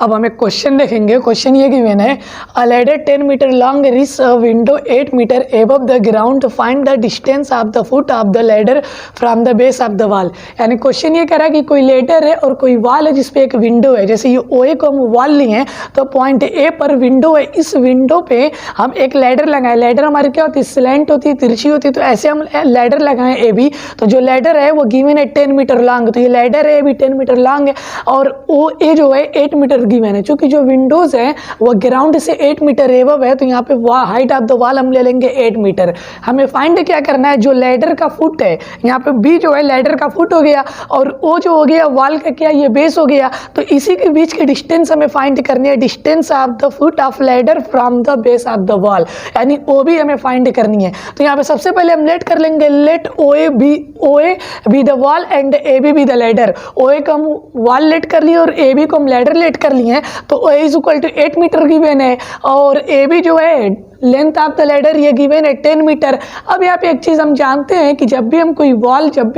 अब हम एक क्वेश्चन देखेंगे। क्वेश्चन ये गिवन है, a ladder 10 metre long reach a window 8 metre above the ground to find the distance of the foot of the ladder from the base of the wall. यानी question ये कह रहा है कि कोई लैडर है और कोई वॉल है जिसपे एक विंडो है। जैसे ये OA को हम वॉल लिए हैं तो पॉइंट A पर विंडो है, इस विंडो पे हम एक लैडर लगाएं। लैडर हमारी क्या होती है, स्लैंट होती है, तिरछी होती है, तो ऐसे हम लैडर लगाएं AB। तो जो लैडर है वो गिवन है 10 मीटर लॉन्ग, तो ये लैडर है भी 10 मीटर लॉन्ग है और OA जो है 8 मीटर गिवन है। चूंकि जो विंडोज है वो ग्राउंड से 8 मीटर एबव है तो यहाँ पे हाइट ऑफ द वॉल हम ले लेंगे 8 मीटर। हमें फाइंड क्या करना है, जो लैडर का फुट है, यहाँ पे B जो है लैडर का फुट हो गया और O जो हो गया वॉल का क्या, ये बेस हो गया। तो इसी के बीच की डिस्टेंस हमें फाइंड करनी है, distance of the foot of ladder from the base of the wall, यानी OB हमें फाइंड करनी है। तो यहाँ पे सबसे पहले हम लेट कर लेंगे, let OA be the wall and AB be the ladder. OA को हम वॉल लेट कर लिए और AB को हम लैडर लेट कर लिए हैं। तो OA is equal to 8 metre given है और AB जो है लेंथ ऑफ द लैडर ये गिवन है 10 मीटर। अब यहाँ पे एक चीज़ हम जानते हैं कि जब भी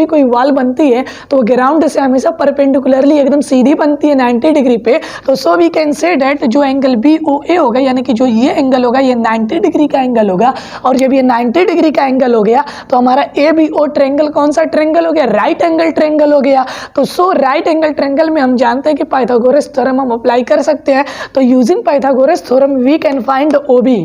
कोई वॉल बनती है तो ग्राउंड से हमेशा परपेंडिकुलरली एकदम सीधी बनती है 90 डिग्री पे। तो so we can say that जो एंगल BOA होगा, यानी कि जो ये एंगल होगा ये 90 डिग्री का एंगल होगा। और जब ये 90 डिग्री का एंगल हो गया तो हमारा ABO ट्रेंगल कौन सा ट्रेंगल हो गया, राइट एंगल ट्रेंगल हो गया। तो सो राइट एंगल ट्रेंगल में हम जानते हैं कि पाइथागोरस थ्योरम हम अप्लाई कर सकते हैं। तो using Pythagoras theorem we can find OB।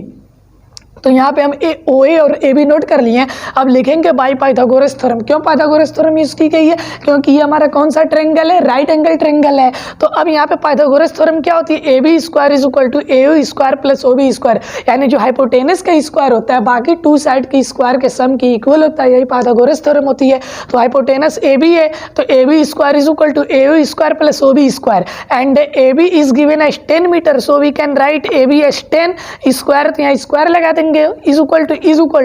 तो यहाँ पे हम OA और AB नोट कर लिए हैं। अब लिखेंगे बाय पाइथागोरस थ्योरम। क्यों पाइथागोरस थ्योरम यूज की गई है, क्योंकि ये हमारा कौन सा ट्रेंगल है, राइट एंगल ट्रेंगल है। तो अब यहाँ पे पाइथागोरस थ्योरम क्या होती है, AB square is equal to AO square plus OB square, यानी जो हाइपोटेनस का स्क्वायर होता है बाकी टू साइड की स्क्वायर के सम की इक्वल होता है, यही पाइथागोरस थ्योरम होती है। तो हाइपोटेनस AB है तो AB square is equal to AO square plus OB square and AB is given as 10 metre. So we can write AB as 10 square, तो यहाँ स्क्वायर लगा देंगे, is equal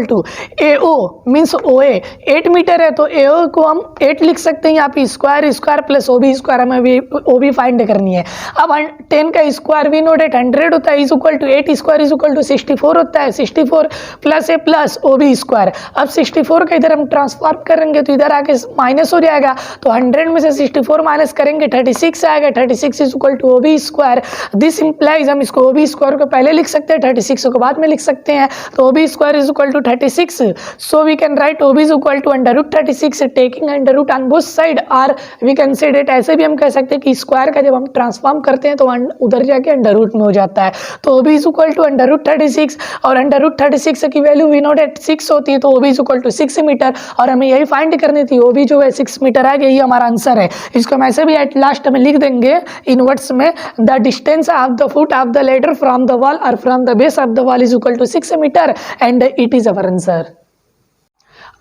to AO means OA 8 metre है तो AO को हम 8 लिख सकते हैं। यहाँ पे स्क्वायर प्लस OB स्क्वायर हमें OB फाइंड करनी है। अब 10 का स्क्वायर वी नोट 100 होता है, is equal to 8 square is equal to 64 होता है, 64 plus A plus OB square. अब 64 का इधर हम ट्रांसफॉर्म करेंगे तो इधर आके माइनस हो जाएगा, तो 100 में से 64 माइनस करेंगे 36 आएगा, 36 is equal to OB square. This implies हम इसको OB स्क्वायर को पहले लिख सकते हैं, 36 को बाद में लिख सकते हैं। तो OB square is equal to 36, so we can write OB is equal to under root 36 taking under root on both side, और वी कैन से डेट ऐसे भी हम कह सकते हैं कि स्क्वायर का जब हम ट्रांसफॉर्म करते हैं तो उधर जाके अंडर रूट में हो जाता है। तो OB is equal to under root 36 और अंडर रूट 36 की वैल्यू वी नोट 6 होती है, तो OB is equal to 6 metre और हमें यही फाइंड करनी थी। OB जो है 6 मीटर आ गया, यही हमारा आंसर है। इसको हम ऐसे भी एट लास्ट में लिख देंगे इनवर्ट्स में, the distance of the foot of the ladder from the wall और from the base of the wall is equal to 6 metre and it is our answer.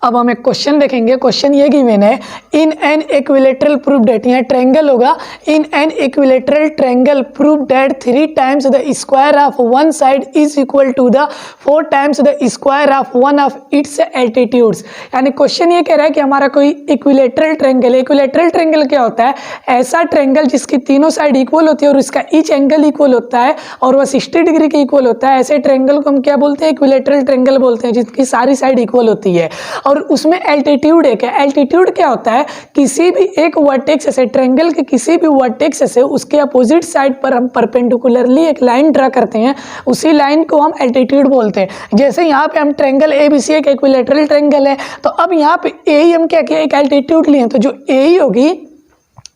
अब हम एक क्वेश्चन देखेंगे। क्वेश्चन ये गिवन है, in an equilateral prove that, यहाँ triangle होगा, in an equilateral triangle prove that 3 times the square of one side is equal to the 4 times the square of one of its altitudes. यानी question ये कह रहा है कि हमारा कोई इक्विलेटरल ट्रायंगल, इक्विलेटरल ट्रायंगल क्या होता है, ऐसा ट्रायंगल जिसकी तीनों साइड इक्वल होती है और उसका ईच एंगल इक्वल होता है और वह 60 डिग्री के इक्वल होता है, ऐसे ट्रायंगल को हम क्या बोलते हैं, इक्विलेटरल ट्रायंगल बोलते हैं, जिसकी सारी साइड इक्वल होती है और उसमें एल्टीट्यूड है। एल्टीट्यूड क्या होता है, किसी भी एक वर्टेक्स से, ट्रायंगल के किसी भी वर्टेक्स से उसके अपोजिट साइड पर हम परपेंडिकुलरली एक लाइन ड्रा करते हैं, उसी लाइन को हम एल्टीट्यूड बोलते हैं। जैसे यहाँ पे हम ट्रायंगल ABC एक इक्विलेटरल ट्रायंगल है, तो अब यहाँ पे AE हम क्या किया, एक एल्टीट्यूड लिए, तो जो AE होगी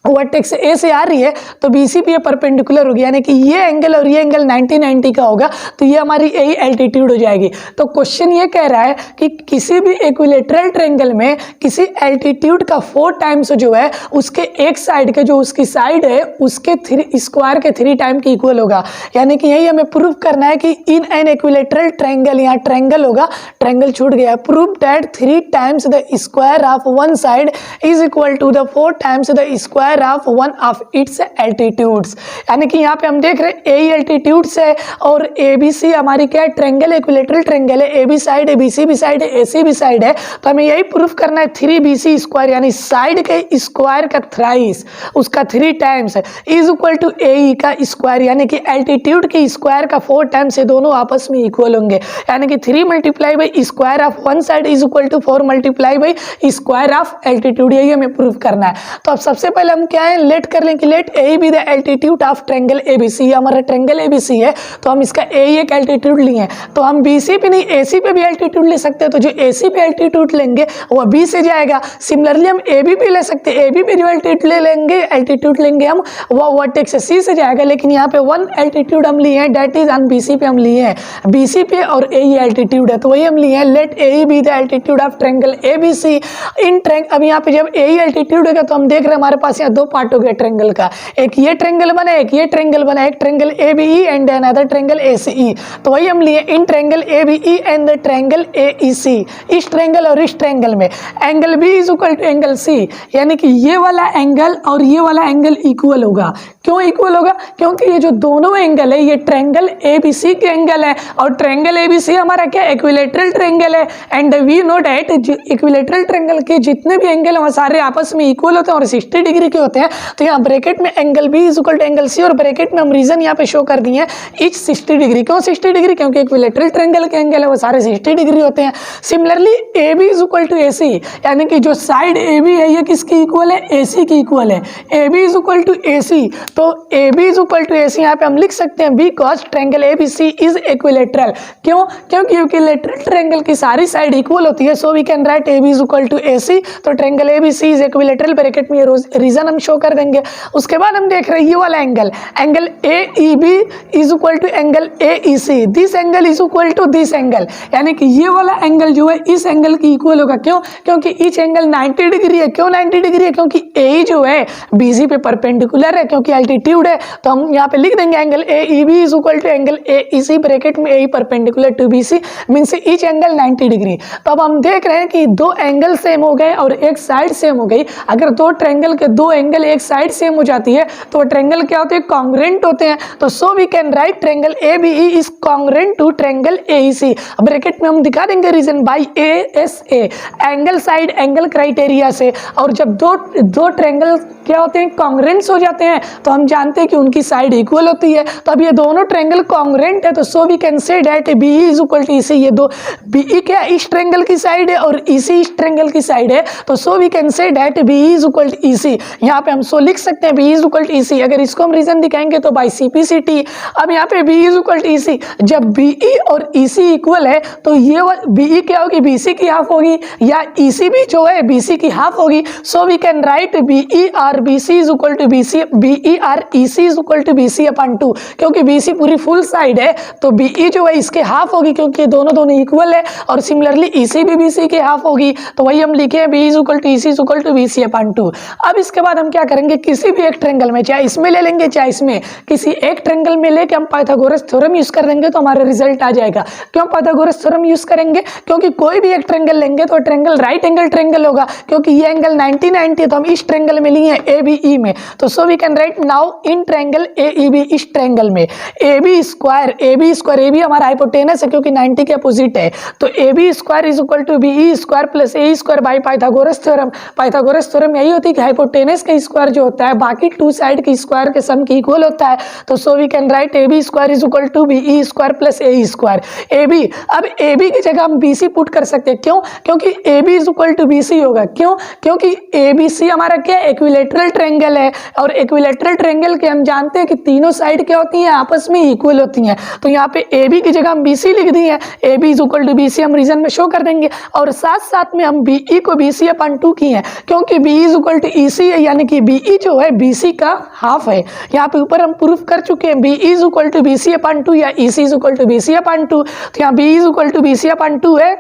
वर्टेक्स A से आ रही है तो BC पे ये परपेंडिकुलर होगी, यानी कि ये एंगल और ये एंगल 90 का होगा, तो ये हमारी AE एल्टीट्यूड हो जाएगी। तो क्वेश्चन ये कह रहा है कि किसी भी इक्विलेटरल ट्रायंगल में किसी एल्टीट्यूड का 4 टाइम्स जो है उसके एक साइड के, जो उसकी साइड है उसके स्क्वायर के 3 टाइम की इक्वल होगा। यानी कि यही हमें प्रूव करना है कि इन एन इक्विलेटरल ट्रायंगल, यहाँ ट्रायंगल होगा, ट्रायंगल छूट गया, prove that 3 times the square of one side is equal to the 4 times the square of one of its altitudes. यानी कि यहाँ पे हम देख रहे हैं AE एल्टीट्यूड्स है और ABC हमारी क्या है, ट्रायंगल, इक्विलेटरल ट्रायंगल है, AB साइड है, BC भी साइड है, AC भी साइड है, तो हमें यही प्रूफ करना है 3BC स्क्वायर, यानी साइड के स्क्वायर का थ्राइस, उसका 3 टाइम्स है, इज इक्वल टू AE का स्क्वायर, यानी कि एल्टीट्यूड के स्क्वायर का 4 टाइम्स से दोनों आपस में इक्वल होंगे, यानी कि 3 multiply by square of one side is equal to 4 multiply by square of altitude, यही हमें प्रूफ करना है। तो अब सबसे पहले हम हम क्या है लेट कर लें कि let A B the altitude of triangle A B C. हमारा ट्रेंगल ए बी सी है तो हम इसका ए एक एल्टीट्यूड लिए, तो हम बी सी पे नहीं ए सी पे भी एल्टीट्यूड ले सकते हैं, तो जो ए सी पे एल्टीट्यूड लेंगे वो बी से जाएगा। सिमिलरली हम ए बी पे ले सकते हैं, ए बी पे जो एल्टीट्यूड लेंगे हम वो वर्टेक्स सी से जाएगा, लेकिन यहाँ पे वन एल्टीट्यूड हम लिए हैं, that is on B C पे हम लिए हैं, बी सी पे और ए एल्टीट्यूड है तो वही हम लिए हैं let A B the altitude of triangle A B C in triangle. अब यहाँ पे जब ए एल्टीट्यूड होगा तो हम देख रहे हैं हमारे पास यहाँ दो पार्ट हो गए ट्रेंगल का, एक ये ट्रेंगल बना, एक ये ट्रेंगल बना, एक triangle A B E and another triangle A C E, तो वही हम लिए in triangle A B E and the triangle A E C. इस ट्रेंगल और इस ट्रेंगल में angle B is equal to angle C, यानी कि ये वाला एंगल और ये वाला एंगल इक्वल होगा। क्यों इक्वल होगा? क्योंकि ये जो दोनों एंगल है ये ट्रेंगल ए बी सी के एंगल है, और ट्रेंगल ए बी सी हमारा क्या इक्विलेटरल ट्रेंगल है, and we know that equilateral triangle के जितने भी एंगल हैं वो सारे आपस में इक्वल होते हैं और 60 डिग्री के होते हैं। तो यहाँ ब्रैकेट में angle B is equal to angle C, और ब्रैकेट में हम रीजन यहाँ पे शो कर दिए हैं इच 60 डिग्री। क्यों 60 डिग्री? क्योंकि इक्विलेटरल ट्रेंगल के एंगल है वो सारे 60 डिग्री होते हैं। Similarly A B is equal to A C, यानी कि जो साइड ए बी है ये किसकी इक्वल है? ए सी की इक्वल है। A B is equal to A C, तो A B is equal to A C यहाँ पे हम लिख सकते हैं because triangle A B C is equilateral. क्यों? क्योंकि इक्विलेटरल ट्रेंगल की सारी साइड इक्वल होती है, so we can write A B is equal to A C. तो triangle A B C is equilateral, bracket में ये रीजन हम शो कर देंगे। उसके बाद हम देख रहे हैं ये वाला angle, angle A E B is equal to angle A E C, this angle is equal to this angle, यानी कि ये वाला एंगल जो है इस एंगल की इक्वल होगा। क्यों? क्योंकि ईच एंगल 90 डिग्री है। क्यों 90 डिग्री है? क्योंकि ए जो है बी सी पे परपेंडिकुलर है, क्योंकि एल्टीट्यूड है, तो हम यहाँ पे लिख देंगे angle A E B is equal to angle A E C, bracket में A perpendicular to B C means each angle 90 degree. तो अब हम देख रहे हैं कि दो एंगल सेम हो गए और एक साइड सेम हो गई। अगर दो ट्रेंगल के दो एंगल एक साइड सेम हो जाती है तो ट्रेंगल क्या होते हैं? कॉन्ग्रुएंट होते हैं। तो so we can write triangle A B E is congruent to triangle A E C. Bracket में हम दिखा देंगे reason by A S A, angle side angle criteria से। और जब दो ट्रेंगल क्या होते हैं? कॉन्ग्रुएंट्स हो जाते हैं, तो हम जानते हैं कि उनकी साइड इक्वल होती है। तो अब ये दोनों ट्रेंगल कॉन्ग्रुएंट है, तो so we can say that B is equal to E C. ये दो बी ई क्या इस ट्रेंगल की साइड है और ई सी इस ट्रेंगल की साइड है, तो so we can say that B is equal to E C. यहाँ पे हम सो लिख सकते हैं B is equal to E C. अगर इसको हम रीजन दिखाएंगे तो by C P C T. अब यहाँ पे B is equal to E C, जब बी ई और ई सी इक्वल है तो ये बी ई क्या होगी? बी सी की हाफ होगी, या ई सी भी जो है बी सी की हाफ होगी। So we can write B E or B C is equal to B C, B E or E C is equal to B C upon 2। क्योंकि B C पूरी full side है तो B E जो है इसके half होगी, क्योंकि दोनों इक्वल है। और सिमिलरली ई सी भी बी सी की हाफ होगी, तो वही हम लिखे B is equal to E C is equal to B C upon 2। अब इसके बाद हम क्या करेंगे? किसी भी एक ट्रेंगल में, चाहे इसमें ले लेंगे चाहे इसमें, किसी एक ट्रेंगल में लेके हम पाइथागोरस थ्योरम यूज कर देंगे तो हमारा रिजल्ट आ जाएगा। क्यों पाइथागोरस थ्योरम यूज करेंगे? क्योंकि कोई भी एक ट्रेंगल लेंगे तो ट्रेंगल राइट एंगल ट्रेंगल होगा, क्योंकि ये एंगल 90 90 है, तो हम इस ट्रेंगल में लिए ए बी ई में। तो so we can write now in triangle A E B, इस ट्रेंगल में A B square, A B हमारा हाइपोटेनस है क्योंकि 90 के अपोजिट है, तो A B square is equal to B E square plus A square by Pythagoras theorem. Pythagoras theorem यही होती है कि हाइपोटेनस का स्क्वायर जो होता है बाकी टू साइड के स्क्वायर के सम की इक्वल होता है। तो so we can write A B square is equal to B E square plus A square. A B, अब ए बी की जगह हम बी सी पुट कर सकते हैं। क्यों? क्योंकि A B is equal to B C होगा। क्यों? क्योंकि ए बी सी हमारा क्या इक्विलेटरल ट्रेंगल है, और इक्विलेटरल ट्रेंगल के हम जानते हैं कि तीनों साइड क्या होती हैं? आपस में इक्वल होती हैं। तो यहाँ पे ए बी की जगह हम बी सी लिख दिए हैं, A B is equal to B C हम रीजन में शो कर देंगे, और साथ साथ में हम बी ई को बी सी अपॉन 2 किए हैं, क्योंकि B is equal to E सी है, यानी कि बी ई जो है बी सी का हाफ है। यहाँ पे ऊपर हम प्रूफ कर चुके हैं B is equal to B C upon 2 या E C is equal to B C upon 2। तो यहाँ B is equal to B C upon 2 है,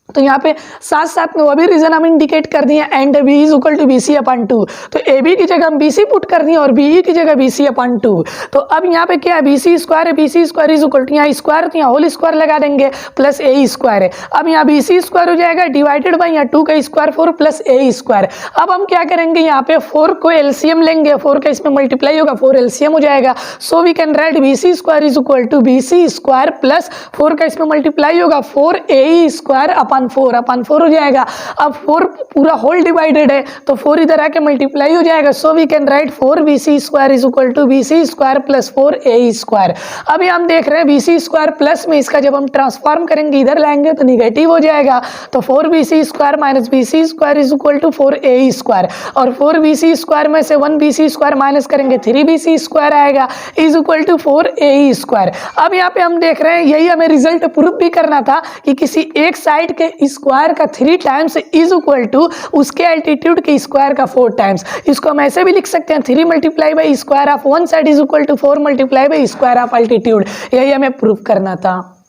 तो यहाँ पे साथ साथ में वो भी रीजन हम इंडिकेट कर दिए and B is equal to B C upon 2। तो ए बी की जगह हम बी सी पुट कर दिए और बी ई की जगह बी सी अपॉन 2। तो अब यहाँ पे क्या है? बी सी स्क्वायर है, B C square is equal to यहाँ स्क्वायर तो यहाँ होल स्क्वायर लगा देंगे प्लस ए स्क्वायर है। अब यहाँ बी सी स्क्वायर हो जाएगा डिवाइडेड बाई यहाँ 2 का स्क्वायर 4 प्लस ए स्क्वायर। अब हम क्या करेंगे? यहाँ पे 4 को एलसीएम लेंगे, 4 का इसमें मल्टीप्लाई होगा, 4 एलसीएम हो जाएगा। So we can write B C square is equal to B C square plus 4 का इसमें मल्टीप्लाई होगा 4 ए स्क्वायर अपॉन अपॉन 4 हो जाएगा। अब 4 पूरा होल डिवाइडेड है तो 4 इधर आके मल्टीप्लाई हो जाएगा। So we can write 4bc square is equal to bc square plus 4a square. अभी हम देख रहे हैं bc स्क्वायर प्लस में इसका जब हम ट्रांसफॉर्म करेंगे इधर लाएंगे तो निगेटिव हो जाएगा, तो 4bc square minus bc square is equal to 4a square, और 4bc स्क्वायर में से 1bc स्क्वायर माइनस करेंगे 3bc स्क्वायर आएगा is equal to 4a square. अब यहाँ पे हम देख रहे हैं यही हमें रिजल्ट प्रूफ भी करना था कि किसी एक साइड के स्क्वायर का 3 टाइम्स इज इक्वल टू उसके एल्टीट्यूड के स्क्वायर का 4 टाइम्स। इसको हम ऐसे भी लिख सकते हैं 3 multiply by square of one side is equal to 4 multiply by square of altitude. यही हमें प्रूफ करना था।